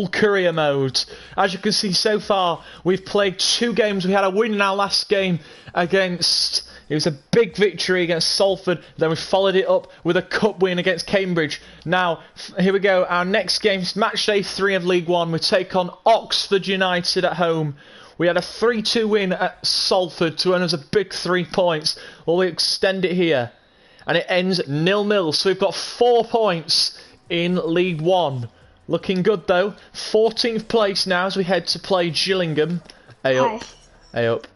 career mode. As you can see so far, we've played 2 games. We had a win in our last game against... It was a big victory against Salford. Then we followed it up with a cup win against Cambridge. Now, here we go. Our next game is match day 3 of League One. We take on Oxford United at home. We had a 3-2 win at Salford to earn us a big 3 points. Well, we extend it here. And it ends 0-0. So we've got 4 points in League One. Looking good though. 14th place now as we head to play Gillingham. A up. A up.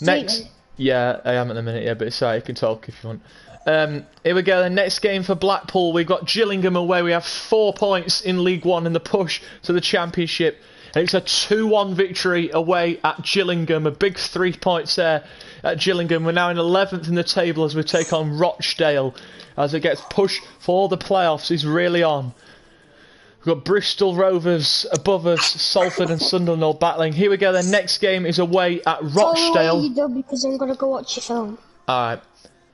Next. Yeah, I am at the minute, yeah, but it's alright, you can talk if you want. Here we go, the next game for Blackpool. We've got Gillingham away. We have 4 points in League One in the push to the Championship. And it's a 2-1 victory away at Gillingham. A big 3 points there at Gillingham. We're now in 11th in the table as we take on Rochdale. As it gets pushed for the playoffs, is really on. We've got Bristol Rovers above us, Salford and Sunderland all battling. Here we go, the next game is away at Rochdale. You do because I'm going to go watch your film. Alright.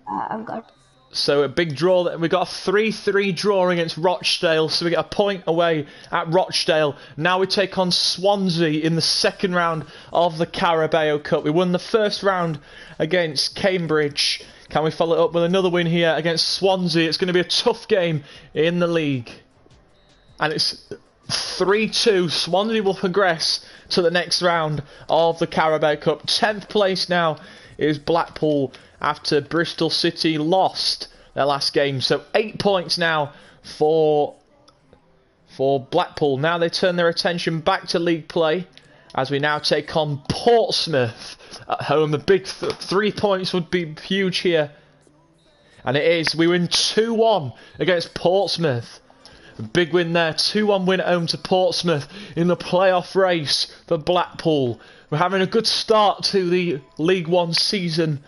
I'm going. So a big draw. We got a 3-3 draw against Rochdale, so we get a point away at Rochdale. Now we take on Swansea in the second round of the Carabao Cup. We won the first round against Cambridge. Can we follow it up with another win here against Swansea? It's going to be a tough game in the league. And it's 3-2. Swansea will progress to the next round of the Carabao Cup. 10th place now is Blackpool after Bristol City lost their last game. So 8 points now for Blackpool. Now they turn their attention back to league play as we now take on Portsmouth at home. The big 3 points would be huge here. And it is. We win 2-1 against Portsmouth. A big win there, 2-1 win at home to Portsmouth in the playoff race for Blackpool. We're having a good start to the League One season.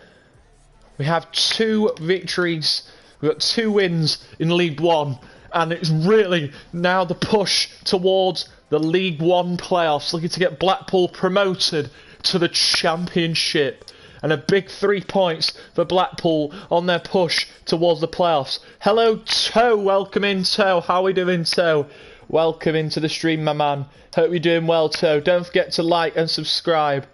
We have 2 victories, we've got 2 wins in League One, and it's really now the push towards the League One playoffs, looking to get Blackpool promoted to the Championship. And a big 3 points for Blackpool on their push towards the playoffs. Hello, Toe. Welcome in, Toe. How are we doing, Toe? Welcome into the stream, my man. Hope you're doing well, Toe. Don't forget to like and subscribe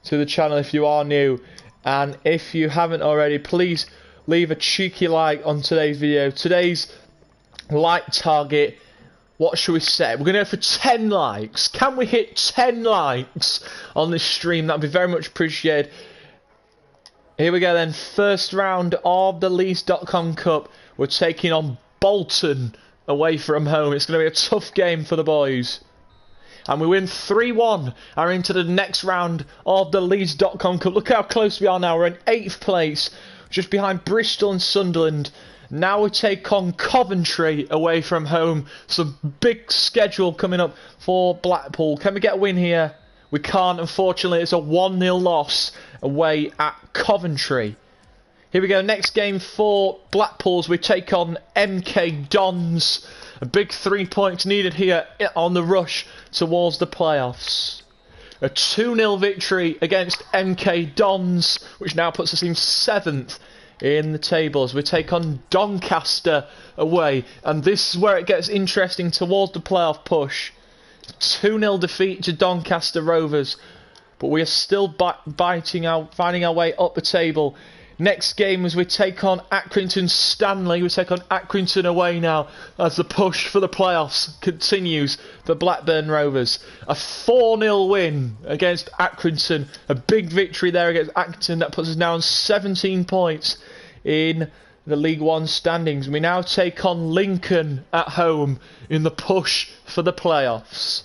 to the channel if you are new. And if you haven't already, please leave a cheeky like on today's video. Today's like target, what should we set? We're going to go for 10 likes. Can we hit 10 likes on this stream? That would be very much appreciated. Here we go then, first round of the Leeds.com Cup. We're taking on Bolton away from home. It's going to be a tough game for the boys. And we win 3-1 are into the next round of the Leeds.com Cup. Look how close we are now. We're in 8th place, just behind Bristol and Sunderland. Now we take on Coventry away from home. Some big schedule coming up for Blackpool. Can we get a win here? We can't, unfortunately. It's a 1-0 loss away at Coventry. Here we go. Next game for Blackpool's. We take on MK Dons. A big 3 points needed here on the rush towards the playoffs. A 2-0 victory against MK Dons, which now puts us in 7th in the tables. We take on Doncaster away. And this is where it gets interesting towards the playoff push. 2-0 defeat to Doncaster Rovers, but we are still finding our way up the table. Next game as we take on Accrington Stanley. We take on Accrington away now as the push for the playoffs continues for Blackburn Rovers. A 4-0 win against Accrington. A big victory there against Accrington that puts us now on 17 points in the League One standings. We now take on Lincoln at home in the push for the playoffs.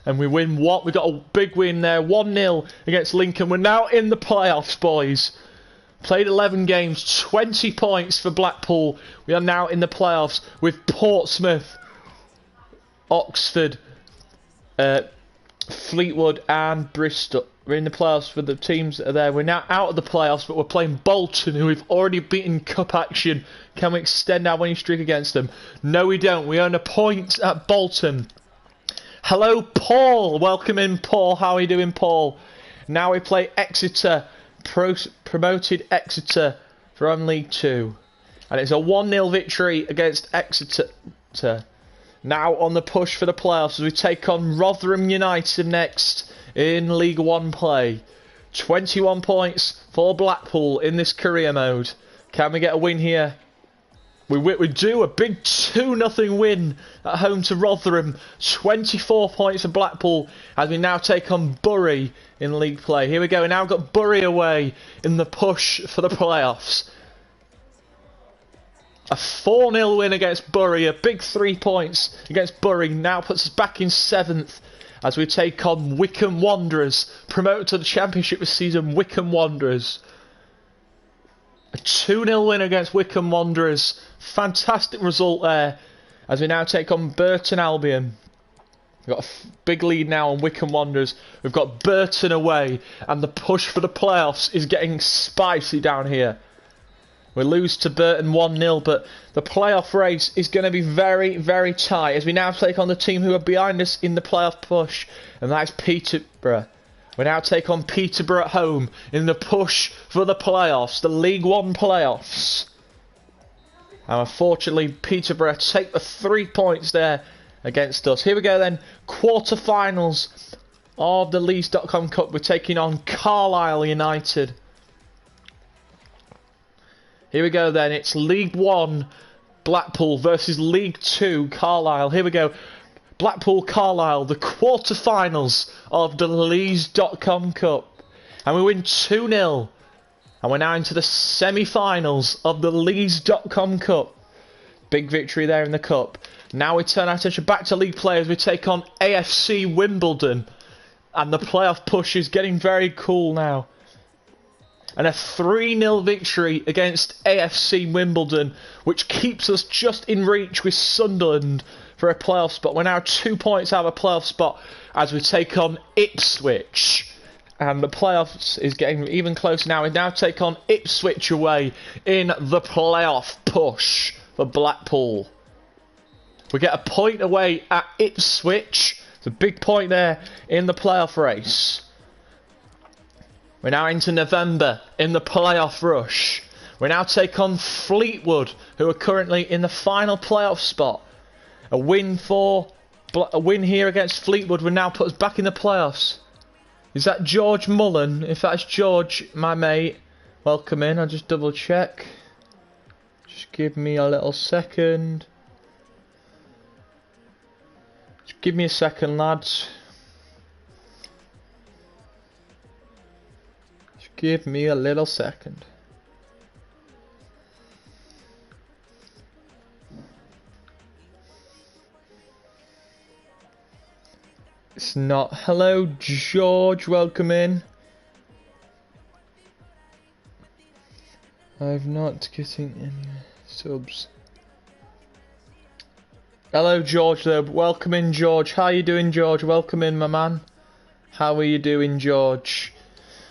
And we win what? We got a big win there, 1-0 against Lincoln. We're now in the playoffs, boys. Played 11 games, 20 points for Blackpool. We are now in the playoffs with Portsmouth, Oxford, Fleetwood and Bristol. We're in the playoffs for the teams that are there. We're now out of the playoffs, but we're playing Bolton, who we've already beaten cup action. Can we extend our winning streak against them? No, we don't. We earn a point at Bolton. Hello, Paul. Welcome in, Paul. How are you doing, Paul? Now we play Exeter, promoted Exeter from League 2. And it's a 1-0 victory against Exeter. now on the push for the playoffs as we take on Rotherham United next in League One play. 21 points for Blackpool in this career mode. Can we get a win here? We do a big 2-0 win at home to Rotherham. 24 points for Blackpool as we now take on Bury in league play. Here we go. We now got Bury away in the push for the playoffs. A 4-0 win against Bury. A big 3 points against Bury now puts us back in 7th as we take on Wycombe Wanderers. Promoted to the Championship this season, Wycombe Wanderers. A 2-0 win against Wycombe Wanderers. Fantastic result there as we now take on Burton Albion. We've got a big lead now on Wycombe Wanderers. We've got Burton away and the push for the playoffs is getting spicy down here. We lose to Burton 1-0, but the playoff race is going to be very, very tight as we now take on the team who are behind us in the playoff push, and that is Peterborough. We now take on Peterborough at home in the push for the playoffs, the League One playoffs. And unfortunately, Peterborough take the 3 points there against us. Here we go then, quarter-finals of the Leeds.com Cup. We're taking on Carlisle United. Here we go then, it's League 1 Blackpool versus League 2 Carlisle. Here we go, Blackpool Carlisle, the quarter-finals of the Leeds.com Cup. And we win 2-0. And we're now into the semi-finals of the Leeds.com Cup. Big victory there in the cup. Now we turn our attention back to league play as we take on AFC Wimbledon. And the playoff push is getting very cool now. And a 3-0 victory against AFC Wimbledon, which keeps us just in reach with Sunderland for a playoff spot. We're now 2 points out of a playoff spot as we take on Ipswich. And the playoffs is getting even closer now. We now take on Ipswich away in the playoff push for Blackpool. We get a point away at Ipswich. It's a big point there in the playoff race. We're now into November in the playoff rush. We now take on Fleetwood, who are currently in the final playoff spot. A win here against Fleetwood would now put us back in the playoffs. Is that George Mullen? If that's George, my mate, welcome in. I'll just double check. Just give me a little second. Just give me a second, lads. Give me a little second. It's not. Hello, George. Welcome in. I'm not getting any subs. Hello, George. Though. Welcome in, George. How you doing, George? Welcome in, my man. How are you doing, George?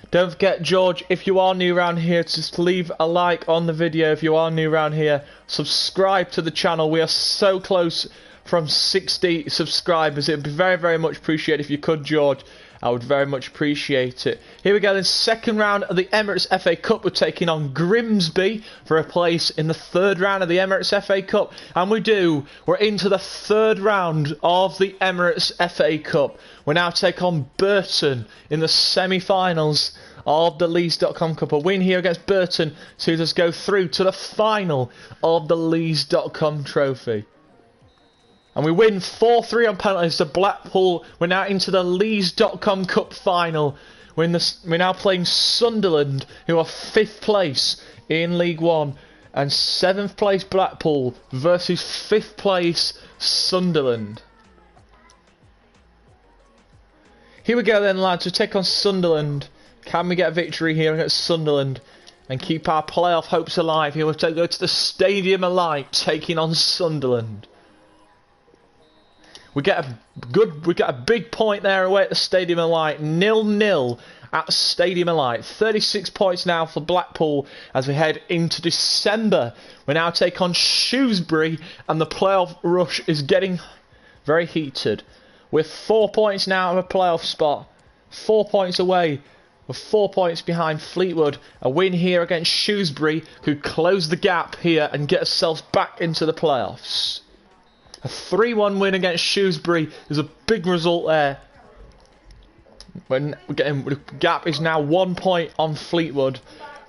Don't forget, George, if you are new around here, just leave a like on the video. If you are new around here, subscribe to the channel. We are so close from 60 subscribers. It would be very, very much appreciated if you could, George. I would very much appreciate it. Here we go then, second round of the Emirates FA Cup. We're taking on Grimsby for a place in the third round of the Emirates FA Cup. And we're into the third round of the Emirates FA Cup. We now take on Burton in the semi-finals of the Leeds.com Cup. A win here against Burton sees us go through to the final of the Leeds.com trophy. And we win 4-3 on penalties to Blackpool. We're now into the Leeds.com Cup final. We're now playing Sunderland, who are 5th place in League One. And 7th place Blackpool versus 5th place Sunderland. Here we go then, lads. We take on Sunderland. Can we get a victory here against Sunderland and keep our playoff hopes alive? Here we go to the Stadium of Light, taking on Sunderland. We get a big point there away at the Stadium of Light. 0-0 at Stadium of Light. 36 points now for Blackpool as we head into December. We now take on Shrewsbury and the playoff rush is getting very heated. We're 4 points now of a playoff spot. 4 points away. We're 4 points behind Fleetwood. A win here against Shrewsbury, who close the gap here and get ourselves back into the playoffs. A 3-1 win against Shrewsbury is a big result there. The gap is now 1 point on Fleetwood.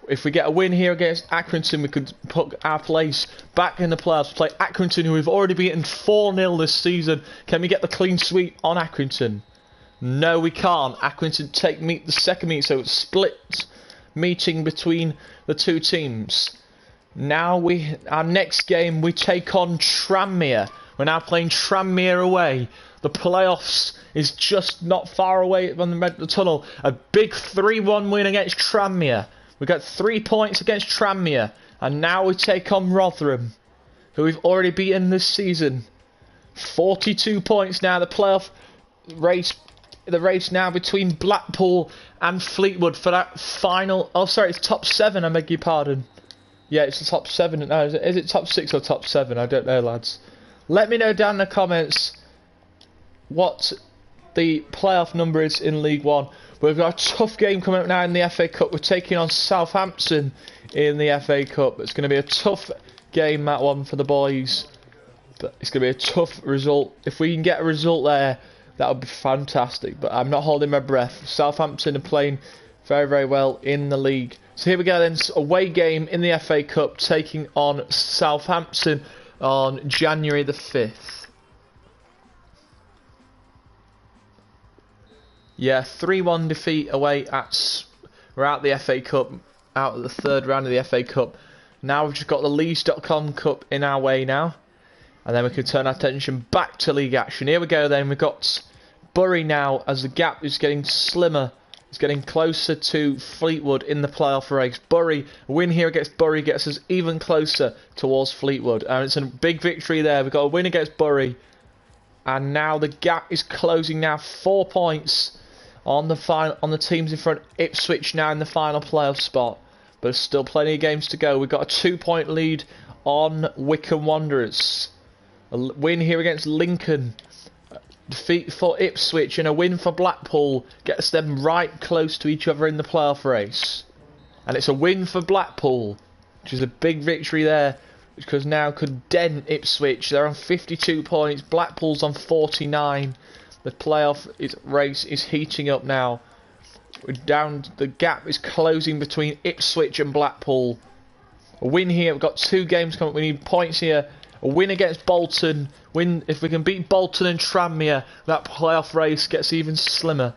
If we get a win here against Accrington, we could put our place back in the playoffs. Play Accrington, who we've already beaten 4-0 this season. Can we get the clean sweep on Accrington? No, we can't. Accrington meet the second meet, so it's split meeting between the two teams. Now our next game we take on Tranmere. We're now playing Tranmere away. The playoffs is just not far away from the tunnel. A big 3-1 win against Tranmere. We got 3 points against Tranmere, and now we take on Rotherham, who we've already beaten this season. 42 points now. The playoff race. The race now between Blackpool and Fleetwood for that final. Oh, sorry, it's top 7. I beg your pardon. Yeah, it's the top 7. No, is it top 6 or top 7? I don't know, lads. Let me know down in the comments what the playoff number is in League One. We've got a tough game coming up now in the FA Cup. We're taking on Southampton in the FA Cup. It's going to be a tough game, that one, for the boys. But it's going to be a tough result. If we can get a result there, that would be fantastic. But I'm not holding my breath. Southampton are playing very, very well in the league. So here we go then. Away game in the FA Cup, taking on Southampton on January the 5th. Yeah, 3-1 defeat away we're out the FA Cup, out of the third round of the FA Cup. Now we've just got the Leeds.com Cup in our way now. And then we can turn our attention back to league action. Here we go then. We've got Bury now as the gap is getting slimmer. It's getting closer to Fleetwood in the playoff race. Bury, a win here against Bury gets us even closer towards Fleetwood. And it's a big victory there. We've got a win against Bury. And now the gap is closing now. 4 points on the teams in front. Ipswich now in the final playoff spot. But there's still plenty of games to go. We've got a 2-point lead on Wycombe Wanderers. A win here against Lincoln. Defeat for Ipswich and a win for Blackpool gets them right close to each other in the playoff race. And it's a win for Blackpool, which is a big victory there, because now could dent Ipswich. They're on 52 points. Blackpool's on 49. The playoff race is heating up now. We're down. The gap is closing between Ipswich and Blackpool. A win here. We've got 2 games coming. We need points here. A win against Bolton. If we can beat Bolton and Tranmere, that playoff race gets even slimmer.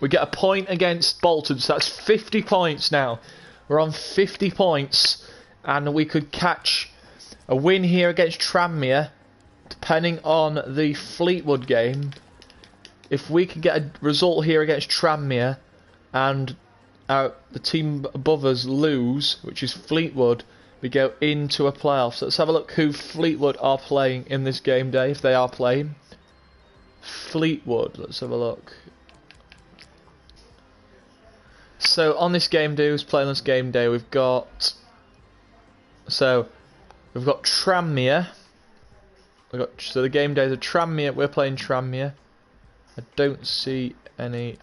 We get a point against Bolton, so that's 50 points now. We're on 50 points, and we could catch a win here against Tranmere, depending on the Fleetwood game. If we can get a result here against Tranmere, and the team above us lose, which is Fleetwood, we go into a playoff. So let's have a look who Fleetwood are playing in this game day, if they are playing. Fleetwood, let's have a look. So on this game day, who's playing this game day? We've got Tranmere. So the game days are Tranmere. We're playing Tranmere. I don't see any.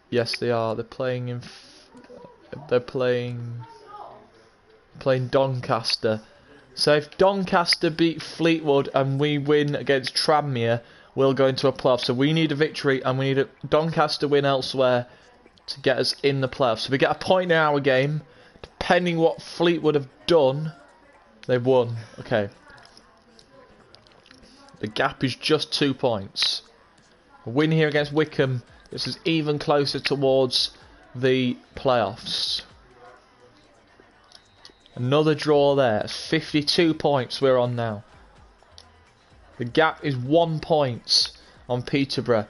Yes, they are. They're playing Doncaster. So if Doncaster beat Fleetwood and we win against Tranmere, we'll go into a playoff. So we need a victory and we need a Doncaster win elsewhere to get us in the playoffs. So we get a point in our game. Depending what Fleetwood have done, they've won. Okay. The gap is just 2 points. A win here against Wycombe. This is even closer towards the playoffs. Another draw there. 52 points we're on now. The gap is 1 point on Peterborough.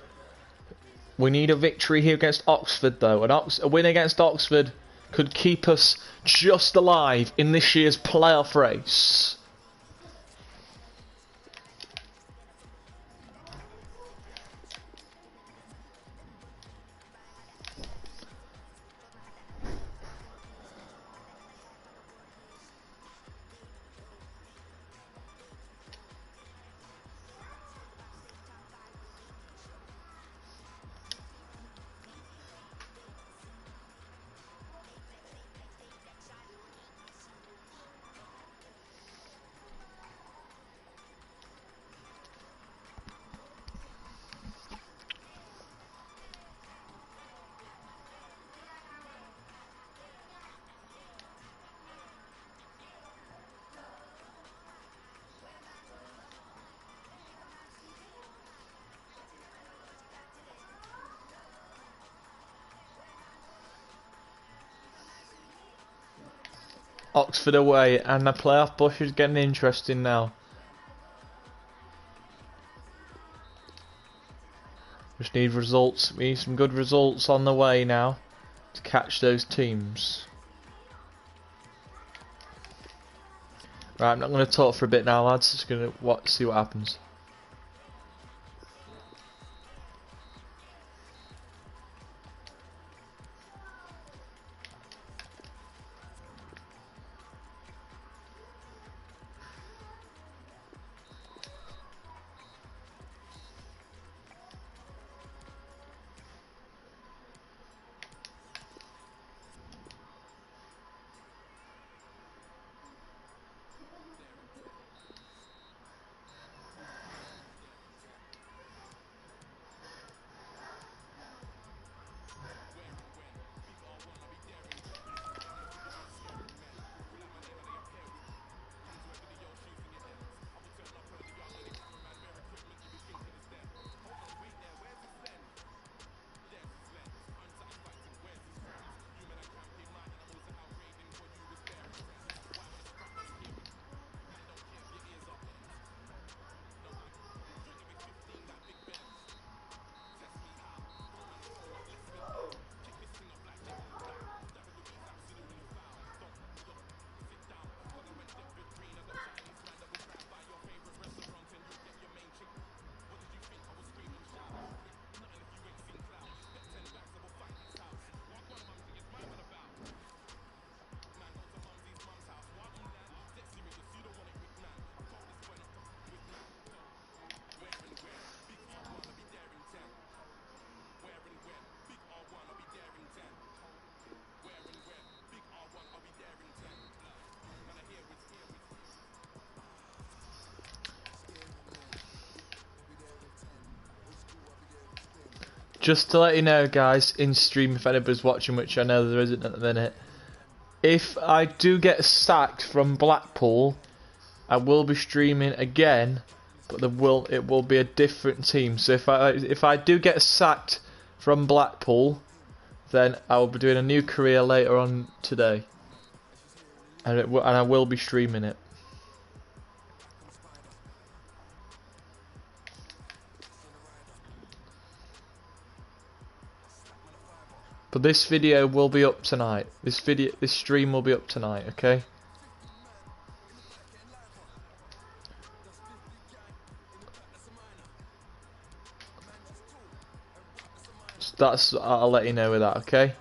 We need a victory here against Oxford though. A win against Oxford could keep us just alive in this year's playoff race. Oxford away, and the playoff push is getting interesting now. Just need results. We need some good results on the way now to catch those teams. Right, I'm not going to talk for a bit now, lads. Just going to see what happens. Just to let you know, guys, in stream, if anybody's watching, which I know there isn't at the minute, if I do get sacked from Blackpool, I will be streaming again, but it will be a different team. So if I do get sacked from Blackpool, then I will be doing a new career later on today, and I will be streaming it. But this video will be up tonight. This stream will be up tonight, okay? So I'll let you know with that, okay?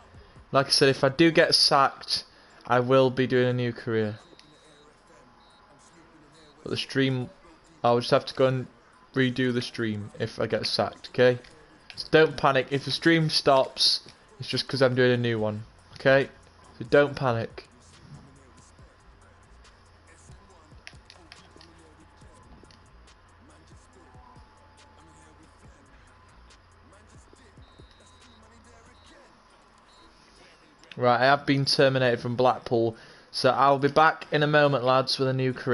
Like I said, if I do get sacked, I will be doing a new career. But the stream, I'll just have to go and redo the stream if I get sacked, okay? So don't panic. If the stream stops, it's just because I'm doing a new one, okay? So don't panic. Right, I have been terminated from Blackpool, so I'll be back in a moment, lads, with a new career.